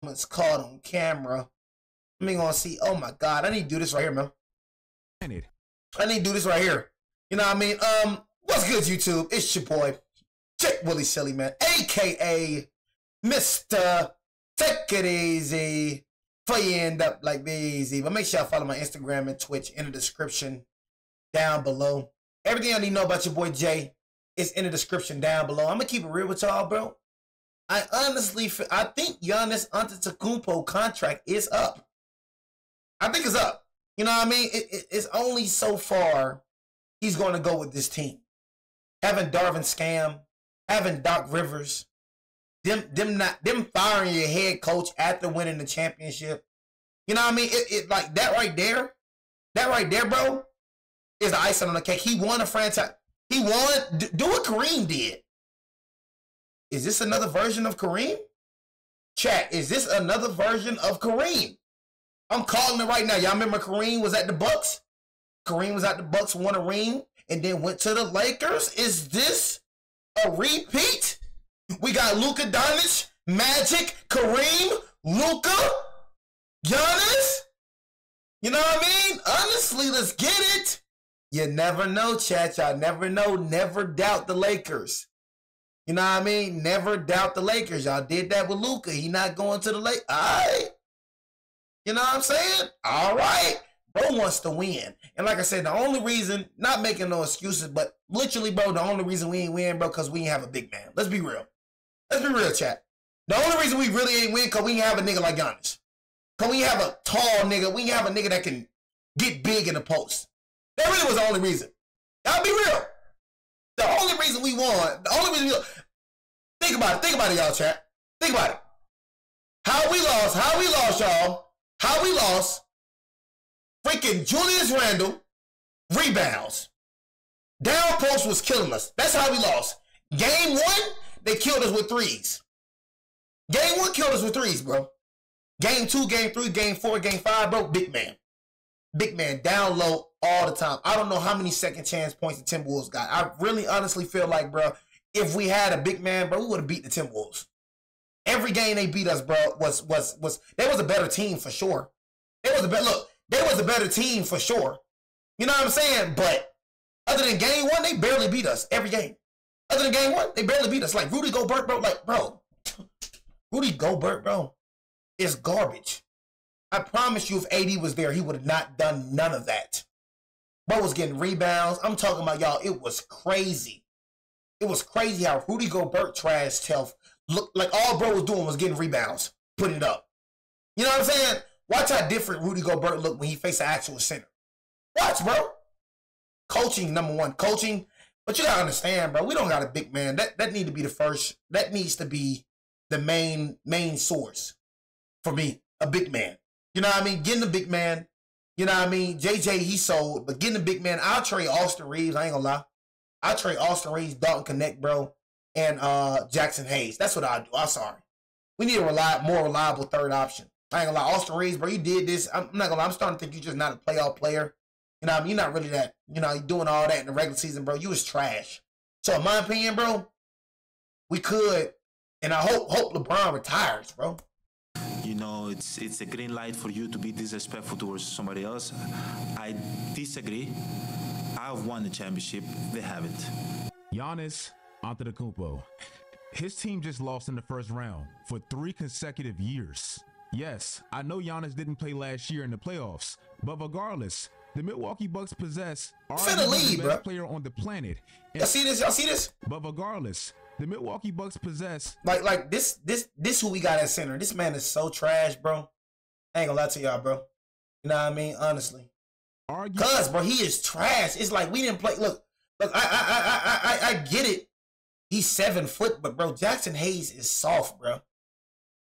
It's caught on camera. I mean, gonna see. Oh my God, I need to do this right here, man. I need to do this right here. You know what I mean? What's good, YouTube? It's your boy, Jake Willie Silly, man, aka Mr. Take It Easy. Before you end up like easy, but make sure y'all follow my Instagram and Twitch in the description down below. Everything I need to know about your boy Jay is in the description down below. I'm gonna keep it real with y'all, bro. I think Giannis Antetokounmpo contract is up. I think it's up. You know what I mean? It's only so far he's going to go with this team. Having Darvin Scam, having Doc Rivers, them firing your head coach after winning the championship. You know what I mean? It like that right there, bro, is the icing on the cake. He won a franchise. He won. Do what Kareem did. Is this another version of Kareem? Chat, is this another version of Kareem? I'm calling it right now. Y'all remember Kareem was at the Bucks? Kareem was at the Bucks, won a ring, and then went to the Lakers. Is this a repeat? We got Luka Doncic, Magic, Kareem, Luka, Giannis. You know what I mean? Honestly, let's get it. You never know, chat. Y'all never know. Never doubt the Lakers. You know what I mean? Never doubt the Lakers. Y'all did that with Luka. He not going to the Lakers. All right. You know what I'm saying? All right. Bro wants to win. And like I said, the only reason, not making no excuses, but literally, bro, the only reason we ain't win, bro, because we ain't have a big man. Let's be real. Let's be real, chat. The only reason we really ain't win because we ain't have a nigga like Giannis. Because we have a tall nigga. We have a nigga that can get big in the post. That really was the only reason. I'll be real. The only reason we won, the only reason we won, think about it, y'all, chat. Think about it. How we lost, y'all. How we lost. Freaking Julius Randle, rebounds. Down post was killing us. That's how we lost. Game 1, they killed us with threes. Game 1 killed us with threes, bro. Game 2, game 3, game 4, game 5, bro, big man. Big man, down low all the time. I don't know how many second chance points the Timberwolves got. I really honestly feel like, bro, if we had a big man, bro, we would have beat the Timberwolves. Every game they beat us, bro, was they was a better team for sure. They was a better team for sure. You know what I'm saying? But other than game 1, they barely beat us every game. Other than game 1, they barely beat us. Like Rudy Gobert, bro, Rudy Gobert, bro, is garbage. I promise you, if AD was there, he would have not done none of that. Bro was getting rebounds. I'm talking about, y'all, it was crazy. It was crazy how Rudy Gobert trashed health. Look like all bro was doing was getting rebounds, putting it up. You know what I'm saying? Watch how different Rudy Gobert looked when he faced an actual center. Watch, bro. Coaching, number one. Coaching. But you gotta understand, bro, we don't got a big man. That need to be the first. That needs to be the main source for me. A big man. You know what I mean? Getting a big man. You know what I mean? JJ, he sold. But getting a big man, I'll trade Austin Reeves. I ain't gonna lie. I'll trade Austin Reeves, Dalton Connect, bro, and Jackson Hayes. That's what I'll do. I'm sorry. We need a more reliable third option. I ain't gonna lie. Austin Reeves, bro, you did this. I'm not gonna lie. I'm starting to think you're just not a playoff player. You know what I mean? You're not really that. You know, you're doing all that in the regular season, bro. You was trash. So in my opinion, bro, we could, and I hope LeBron retires, bro. You know, it's a green light for you to be disrespectful towards somebody else. I disagree. I've won the championship. They haven't. Giannis Antetokounmpo. His team just lost in the first round for 3 consecutive years. Yes, I know Giannis didn't play last year in the playoffs, but regardless, the Milwaukee Bucks possess the best player on the planet. Y'all see this? Y'all see this? But regardless, the Milwaukee Bucks possess like this who we got at center. This man is so trash, bro. I ain't gonna lie to y'all, bro. You know what I mean? Honestly. Cuz, bro, he is trash. It's like we didn't play. Look, I get it. He's 7 foot, but bro, Jackson Hayes is soft, bro.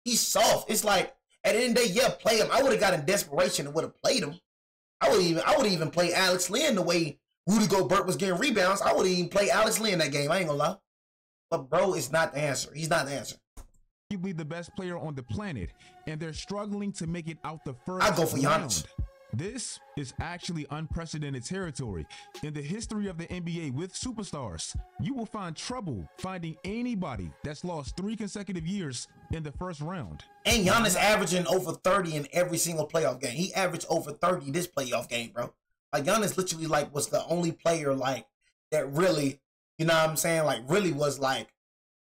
He's soft. It's like at the end of the day, yeah, play him. I would have got in desperation and would have played him. I would even play Alex Lynn the way Rudy Gobert was getting rebounds. I would even play Alex Lynn that game. I ain't gonna lie. But bro, it's not the answer. He's not the answer. Arguably the best player on the planet, and they're struggling to make it out the first I go for round. Giannis. This is actually unprecedented territory. In the history of the NBA with superstars, you will find trouble finding anybody that's lost 3 consecutive years in the first round. And Giannis averaging over 30 in every single playoff game. He averaged over 30 this playoff game, bro. Like, Giannis literally, like, was the only player, like, that really, you know what I'm saying, like, really was, like,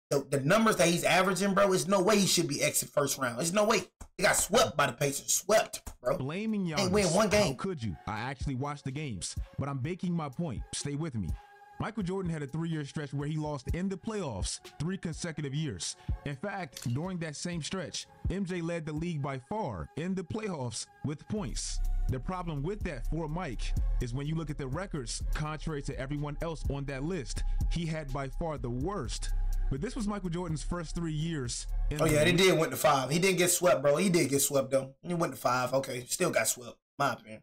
the numbers that he's averaging, bro, there's no way he should be exit first round. There's no way. They got swept by the Pacers. Swept, bro. Blaming Giannis. Ain't win one game. How could you? I actually watched the games, but I'm making my point. Stay with me. Michael Jordan had a 3-year stretch where he lost in the playoffs 3 consecutive years. In fact, during that same stretch, MJ led the league by far in the playoffs with points. The problem with that for Mike is when you look at the records, contrary to everyone else on that list, he had by far the worst. But this was Michael Jordan's first 3 years. Oh, yeah, they did went to 5. He didn't get swept, bro. He did get swept, though. He went to 5. Okay, still got swept. My opinion.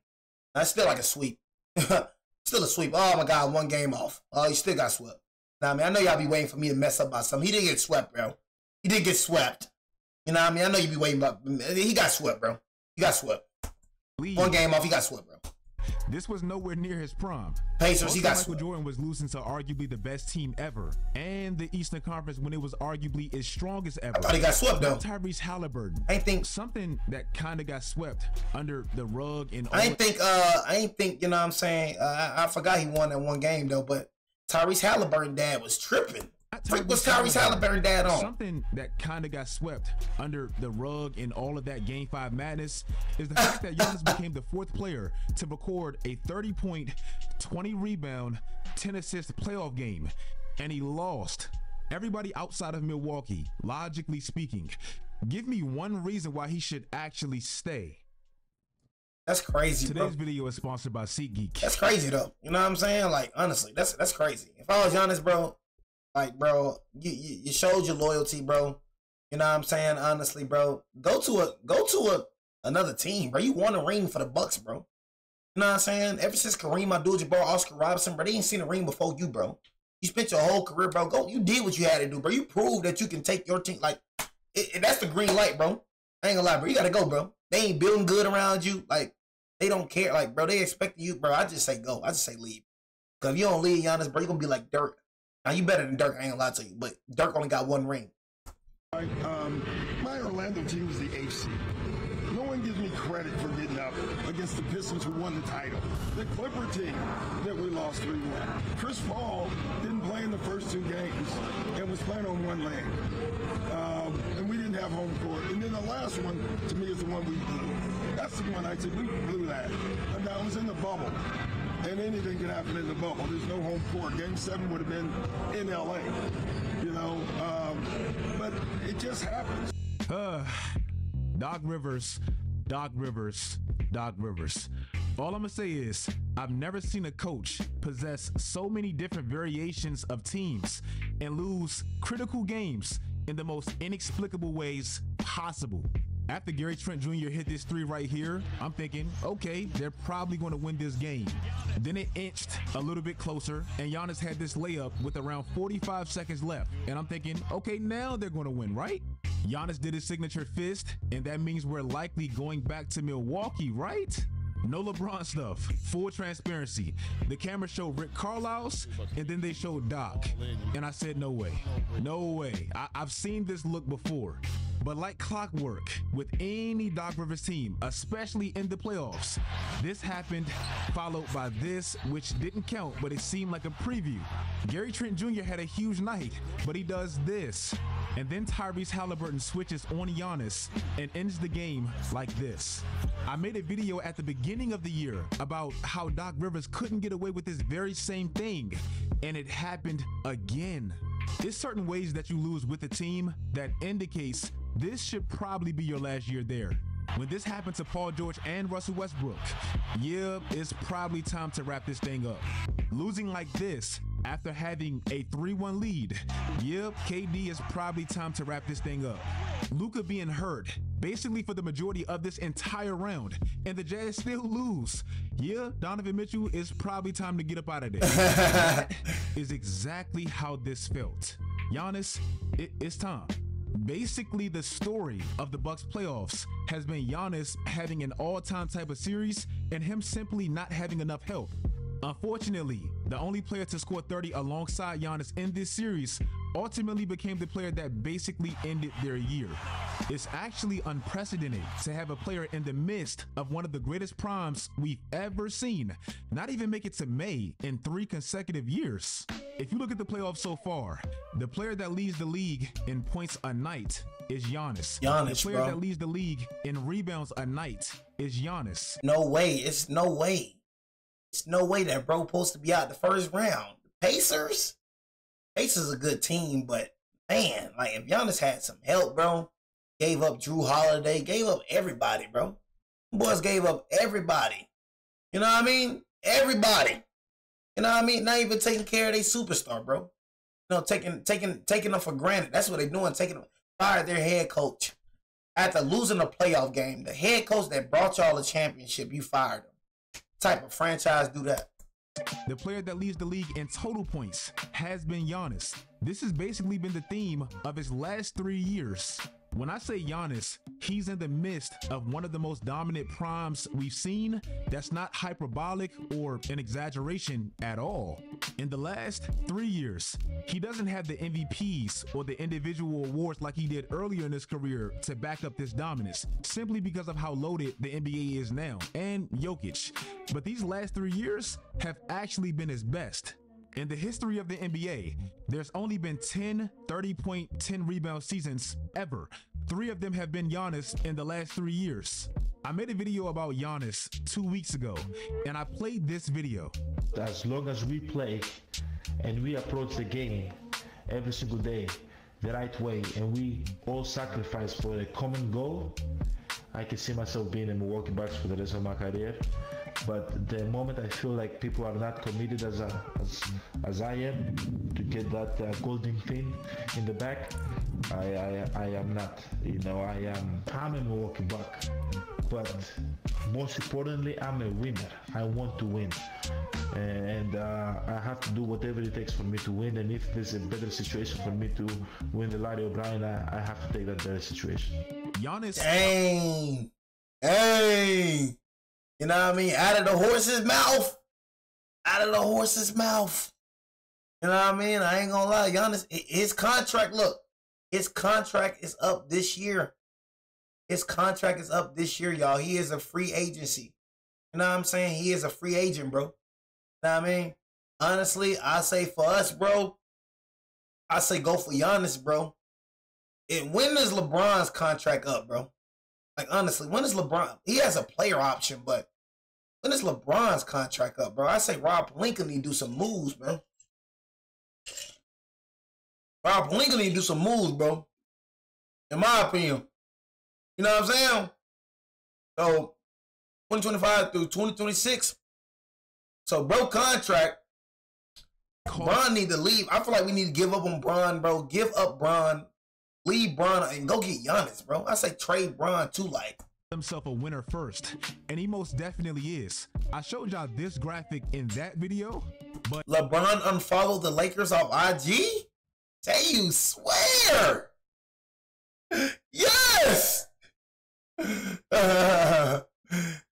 That's still like a sweep. Still a sweep. Oh, my God, 1 game off. Oh, he still got swept. Now, I mean, I know y'all be waiting for me to mess up about something. He didn't get swept, bro. He did get swept. You know what I mean? I know you be waiting about. He got swept, bro. He got swept. 1 game off, he got swept, bro. This was nowhere near his prime. Pacers, he got Michael swept. Jordan was losing to arguably the best team ever, and the Eastern Conference when it was arguably its strongest ever. I thought he got swept, though. Tyrese Halliburton. I think something that kind of got swept under the rug. And I ain't think, you know what I'm saying? I forgot he won that 1 game, though, but Tyrese Halliburton dad was tripping. What's Tyrese Halliburton dad on? Something that kind of got swept under the rug in all of that Game 5 madness is the fact that Giannis became the 4th player to record a 30-point, 20-rebound, 10-assist playoff game, and he lost. Everybody outside of Milwaukee, logically speaking, give me one reason why he should actually stay. That's crazy, Today's bro. video is sponsored by SeatGeek. That's crazy, though. You know what I'm saying? Like, honestly, that's crazy. If I was Giannis, bro, like, bro, you showed your loyalty, bro. You know what I'm saying? Honestly, bro, go to another team, bro. You won a ring for the Bucks, bro. You know what I'm saying? Ever since Kareem Abdul-Jabbar, Oscar Robertson, bro, they ain't seen a ring before you, bro. You spent your whole career, bro. You did what you had to do, bro. You proved that you can take your team. Like, that's the green light, bro. I ain't gonna lie, bro. You gotta go, bro. They ain't building good around you. Like, they don't care. Like, bro, they expect you, bro. I just say go. I just say leave. Because if you don't leave, Giannis, bro, you're gonna be like Dirk. Now, you better than Dirk, I ain't gonna lie to you, but Dirk only got 1 ring. My Orlando team is the AC. No one gives me credit for getting up against the Pistons who won the title. The Clipper team that we lost 3-1. Chris Paul didn't play in the first 2 games and was playing on 1 leg. And we didn't have home court. And then the last one, to me, is the one we blew. That's the one I said, we blew that. And that was in the bubble. And anything can happen in the bubble. There's no home court. Game 7 would have been in LA, you know. But it just happens. Doc Rivers. All I'm gonna say is I've never seen a coach possess so many different variations of teams and lose critical games in the most inexplicable ways possible. After Gary Trent Jr. hit this 3 right here, I'm thinking, okay, they're probably going to win this game. Then it inched a little bit closer, and Giannis had this layup with around 45 seconds left. And I'm thinking, okay, now they're going to win, right? Giannis did his signature fist, and that means we're likely going back to Milwaukee, right? No LeBron stuff. Full transparency. The camera showed Rick Carlisle's, and then they showed Doc. And I said, no way. No way. I've seen this look before. But like clockwork with any Doc Rivers team, especially in the playoffs, this happened, followed by this, which didn't count, but it seemed like a preview. Gary Trent Jr. had a huge night, but he does this. And then Tyrese Halliburton switches on Giannis and ends the game like this. I made a video at the beginning of the year about how Doc Rivers couldn't get away with this very same thing, and it happened again. There's certain ways that you lose with a team that indicates this should probably be your last year there. When this happened to Paul George and Russell Westbrook, yeah, it's probably time to wrap this thing up. Losing like this after having a 3-1 lead, yep, KD, is probably time to wrap this thing up. Luka being hurt basically for the majority of this entire round, and the Jazz still lose. Yeah, Donovan Mitchell, is probably time to get up out of there. That is exactly how this felt. Giannis, it's time. Basically, the story of the Bucks playoffs has been Giannis having an all-time type of series and him simply not having enough help. Unfortunately, the only player to score 30 alongside Giannis in this series ultimately became the player that basically ended their year. It's actually unprecedented to have a player in the midst of one of the greatest primes we've ever seen not even make it to May in 3 consecutive years. If you look at the playoffs so far, the player that leads the league in points a night is Giannis. The player that leads the league in rebounds a night is Giannis. No way. It's no way. It's no way that bro supposed to be out the first round. Pacers a good team, but man, like if Giannis had some help, bro, gave up Drew Holiday, gave up everybody, bro. Boys gave up everybody. You know what I mean? Everybody. You know what I mean? Not even taking care of their superstar, bro. You know, taking them for granted. That's what they're doing. Fired their head coach after losing a playoff game. The head coach that brought y'all a championship, you fired him. Type of franchise do that? The player that leads the league in total points has been Giannis. This has basically been the theme of his last 3 years. When I say Giannis, he's in the midst of one of the most dominant primes we've seen. That's not hyperbolic or an exaggeration at all. In the last 3 years, he doesn't have the MVPs or the individual awards like he did earlier in his career to back up this dominance, simply because of how loaded the NBA is now, and Jokic. But these last 3 years have actually been his best. In the history of the NBA, there's only been 10 30-point, 10-rebound seasons ever. 3 of them have been Giannis in the last 3 years. I made a video about Giannis 2 weeks ago, and I played this video. As long as we play and we approach the game every single day the right way, and we all sacrifice for a common goal, I can see myself being in Milwaukee Bucks for the rest of my career. But the moment I feel like people are not committed as I am to get that golden thing in the back, I am not. You know, I'm a Milwaukee Buck, but most importantly, I'm a winner. I want to win, and I have to do whatever it takes for me to win. And if there's a better situation for me to win the Larry O'Brien, I have to take that better situation. Giannis. Dang. You know what I mean? Out of the horse's mouth. Out of the horse's mouth. You know what I mean? I ain't gonna lie. Giannis, his contract, look, his contract is up this year. His contract is up this year, y'all. He is a free agency. You know what I'm saying? He is a free agent, bro. You know what I mean? Honestly, I say for us, bro, I say go for Giannis, bro. And when is LeBron's contract up, bro? Like, honestly, when is LeBron? He has a player option, but when is LeBron's contract up, bro? I say Rob Pelinka need to do some moves, man. Rob Pelinka need to do some moves, bro. In my opinion. You know what I'm saying? So, 2025 through 2026. So, bro, contract. Bron need to leave. I feel like we need to give up on Bron, bro. Give up Bron. Leave Bron and go get Giannis, bro. I say trade Bron too, like. Himself a winner first, and he most definitely is. I showed y'all this graphic in that video, but LeBron unfollowed the Lakers off IG? Say you swear. Yes.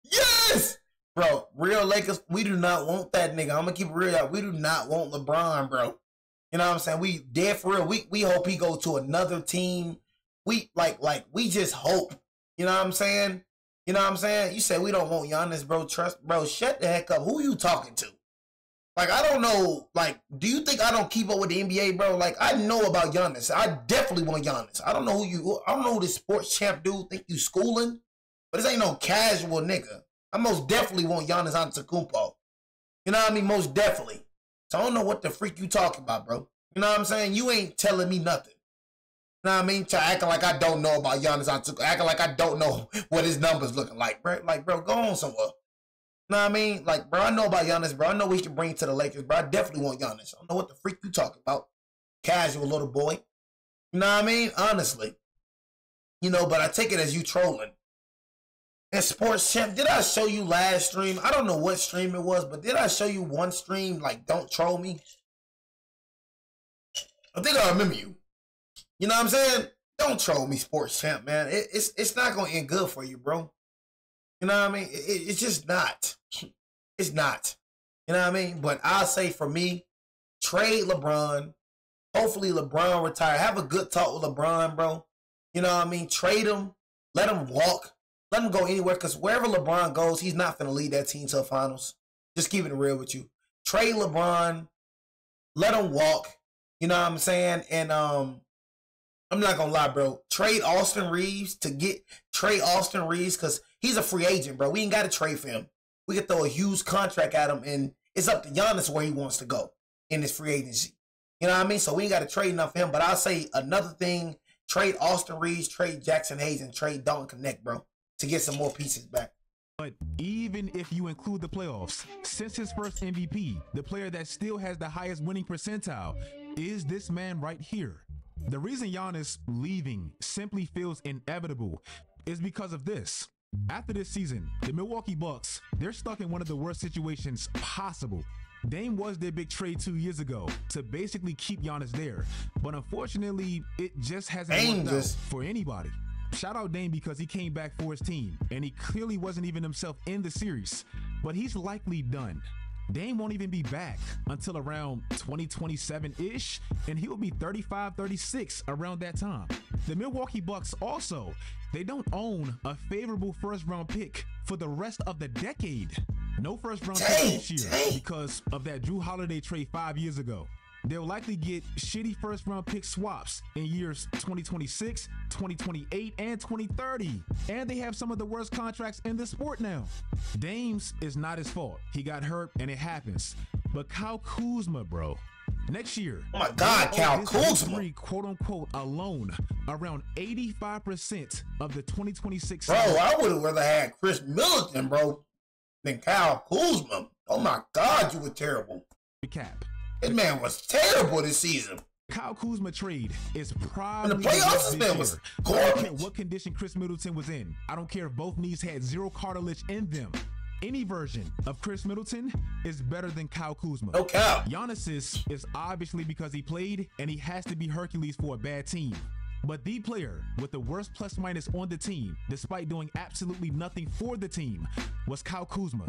Yes. Bro, real Lakers, we do not want that nigga. I'm gonna keep it real, y'all. We do not want LeBron, bro. You know what I'm saying? We dead for real. We hope he go to another team. We like we just hope. You know what I'm saying? You know what I'm saying? You say we don't want Giannis, bro. Trust, bro. Shut the heck up. Who you talking to? Like, I don't know. Like, do you think I don't keep up with the NBA, bro? Like, I know about Giannis. I definitely want Giannis. I don't know who this sports champ dude think you schooling, but this ain't no casual nigga. I most definitely want Giannis Antetokounmpo. You know what I mean? Most definitely. So I don't know what the freak you talking about, bro. You know what I'm saying? You ain't telling me nothing. You know what I mean? To acting like I don't know about Giannis Antetokounmpo, acting like I don't know what his numbers looking like, bro. Like, bro, go on somewhere. You know what I mean? Like, bro, I know about Giannis, bro. I know we can bring to the Lakers, bro. I definitely want Giannis. I don't know what the freak you talking about. Casual little boy. You know what I mean? Honestly. You know, but I take it as you trolling. And Sports Champ, did I show you last stream? I don't know what stream it was, but did I show you one stream, like, don't troll me? I think I remember you. You know what I'm saying? Don't troll me, sports champ, man. It's not gonna end good for you, bro. You know what I mean? It's just not. It's not. You know what I mean? But I'll say for me, trade LeBron. Hopefully LeBron retire. Have a good talk with LeBron, bro. You know what I mean? Trade him. Let him walk. Let him go anywhere. Because wherever LeBron goes, he's not going to lead that team to the finals. Just keeping it real with you. Trade LeBron. Let him walk. You know what I'm saying? And I'm not going to lie, bro. Trade Austin Reeves because he's a free agent, bro. We ain't got to trade for him. We could throw a huge contract at him, and it's up to Giannis where he wants to go in his free agency. You know what I mean? So we ain't got to trade enough for him. But I'll say another thing, trade Austin Reeves, trade Jackson Hayes, and trade Dalton Connect, bro, to get some more pieces back. But even if you include the playoffs, since his first MVP, the player that still has the highest winning percentile is this man right here. The reason Giannis leaving simply feels inevitable is because of this. After this season, the Milwaukee Bucks, they're stuck in one of the worst situations possible. Dame was their big trade 2 years ago to basically keep Giannis there, but unfortunately, it just hasn't worked out for anybody. Shout out Dame because he came back for his team, and he clearly wasn't even himself in the series, but he's likely done. Dame won't even be back until around 2027-ish, and he'll be 35, 36 around that time. The Milwaukee Bucks also, they don't own a favorable first-round pick for the rest of the decade. No first-round pick this year because of that Jrue Holiday trade 5 years ago. They'll likely get shitty first-round pick swaps in years 2026, 2028, and 2030. And they have some of the worst contracts in the sport now. Dame's is not his fault. He got hurt, and it happens. But Kyle Kuzma, bro. Next year, oh my God, Kyle Kuzma, quote unquote, alone, around 85% of the 2026. Bro, I would have rather had Chris Middleton, bro, than Kyle Kuzma. Oh my God, you were terrible. Recap. This man was terrible this season. Kyle Kuzma trade is probably the playoffs this was I don't care what condition Chris Middleton was in. I don't care if both knees had zero cartilage in them. Any version of Chris Middleton is better than Kyle Kuzma. No cap. Giannis's is obviously because he played and he has to be Hercules for a bad team. But the player with the worst plus minus on the team, despite doing absolutely nothing for the team, was Kyle Kuzma.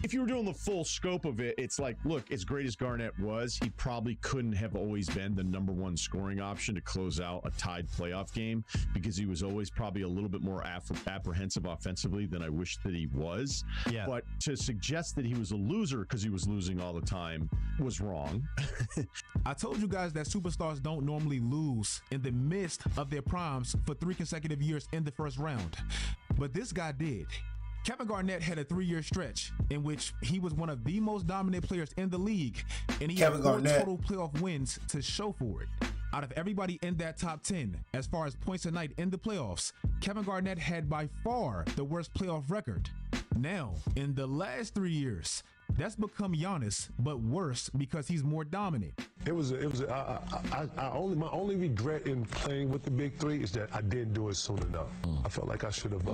If you were doing the full scope of it, it's like, look, as great as Garnett was, he probably couldn't have always been the #1 scoring option to close out a tied playoff game because he was always probably a little bit more apprehensive offensively than I wish that he was. Yeah. But to suggest that he was a loser because he was losing all the time was wrong. I told you guys that superstars don't normally lose in the midst of their primes for 3 consecutive years in the first round. But this guy did. Kevin Garnett had a 3-year stretch in which he was one of the most dominant players in the league, and he had 4 total playoff wins to show for it. Out of everybody in that top 10, as far as points a night in the playoffs, Kevin Garnett had by far the worst playoff record. Now, in the last 3 years, that's become Giannis, but worse because he's more dominant. My only regret in playing with the big three is that I didn't do it soon enough. I felt like I should have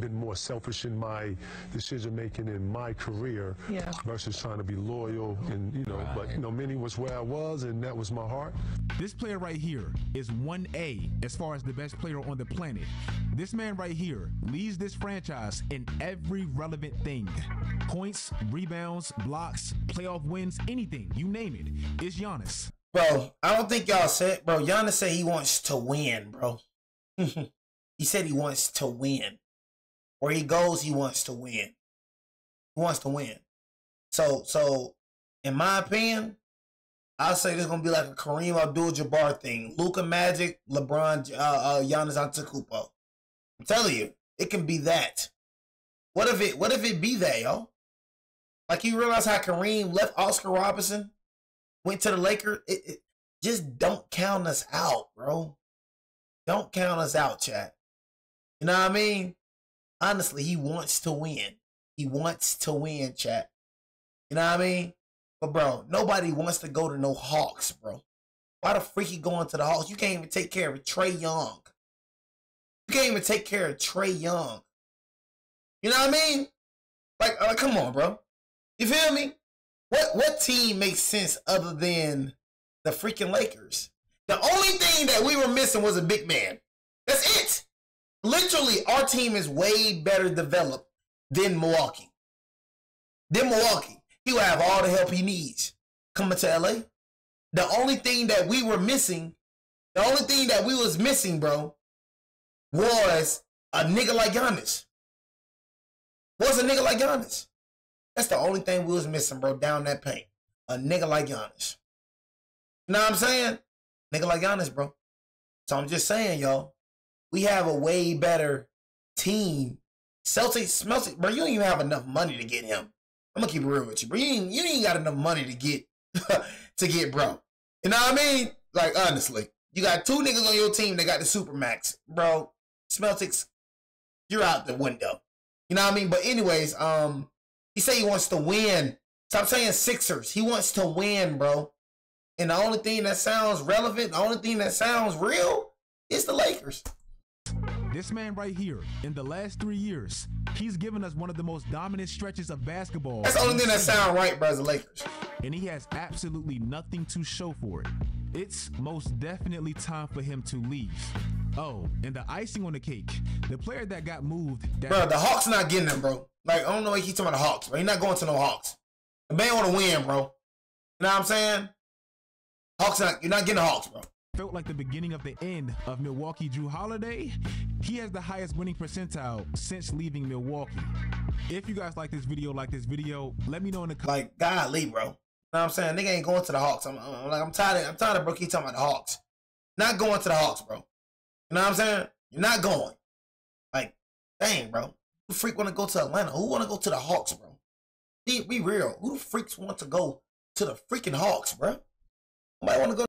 been more selfish in my decision making in my career versus trying to be loyal and but Minnie was where I was and that was my heart. This player right here is 1A as far as the best player on the planet. This man right here leads this franchise in every relevant thing. Points, rebounds, blocks, playoff wins, anything, you name it. It's Giannis. Bro, I don't think y'all said, bro, Giannis said he wants to win, bro. He said he wants to win. Where he goes, he wants to win. He wants to win. So in my opinion, I'll say this is going to be like a Kareem Abdul-Jabbar thing. Luka Magic, LeBron, Giannis Antetokounmpo. I'm telling you, it can be that. What if it be that, yo? Like, you realize how Kareem left Oscar Robertson, went to the Lakers? Just don't count us out, bro. Don't count us out, chat. You know what I mean? Honestly, he wants to win. He wants to win, chat. You know what I mean? But, bro, nobody wants to go to no Hawks, bro. Why the freak you going to the Hawks? You can't even take care of Trae Young. You can't even take care of Trae Young. You know what I mean? Like, come on, bro. You feel me? What team makes sense other than the freaking Lakers? The only thing that we were missing was a big man. That's it. Literally, our team is way better developed than Milwaukee. He will have all the help he needs coming to LA. The only thing that we were missing, bro, was a nigga like Giannis. That's the only thing we was missing, bro, down that paint. A nigga like Giannis. You know what I'm saying? Nigga like Giannis, bro. So I'm just saying, y'all, we have a way better team. Celtics, bro, you don't even have enough money to get him. I'm gonna keep it real with you, bro. You ain't got enough money to get bro. You know what I mean? Like, honestly, you got two niggas on your team that got the Supermax, bro. Celtics, you're out the window. You know what I mean? But anyways, he said he wants to win. Stop saying Sixers. He wants to win, bro. And the only thing that sounds relevant, the only thing that sounds real is the Lakers. This man right here, in the last 3 years, he's given us one of the most dominant stretches of basketball. That's the only thing that sounds right, bro, is the Lakers. And he has absolutely nothing to show for it. It's most definitely time for him to leave. Oh, and the icing on the cake, the player that got moved. Bro, the Hawks not getting him, bro. Like, I don't know why he keep talking about the Hawks, but he's not going to no Hawks. The man want to win, bro. You know what I'm saying? You're not getting the Hawks, bro. Felt like the beginning of the end of Milwaukee Drew Holiday. He has the highest winning percentile since leaving Milwaukee. If you guys like this video, let me know in the comments. Like, golly, bro. You know what I'm saying? Nigga ain't going to the Hawks. I'm tired of bro keep talking about the Hawks. Not going to the Hawks, bro. You know what I'm saying? You're not going. Like, dang, bro. Who the freak want to go to Atlanta? Who want to go to the Hawks, bro? Be real. Who the freaks want to go to the freaking Hawks, bro? Nobody want to go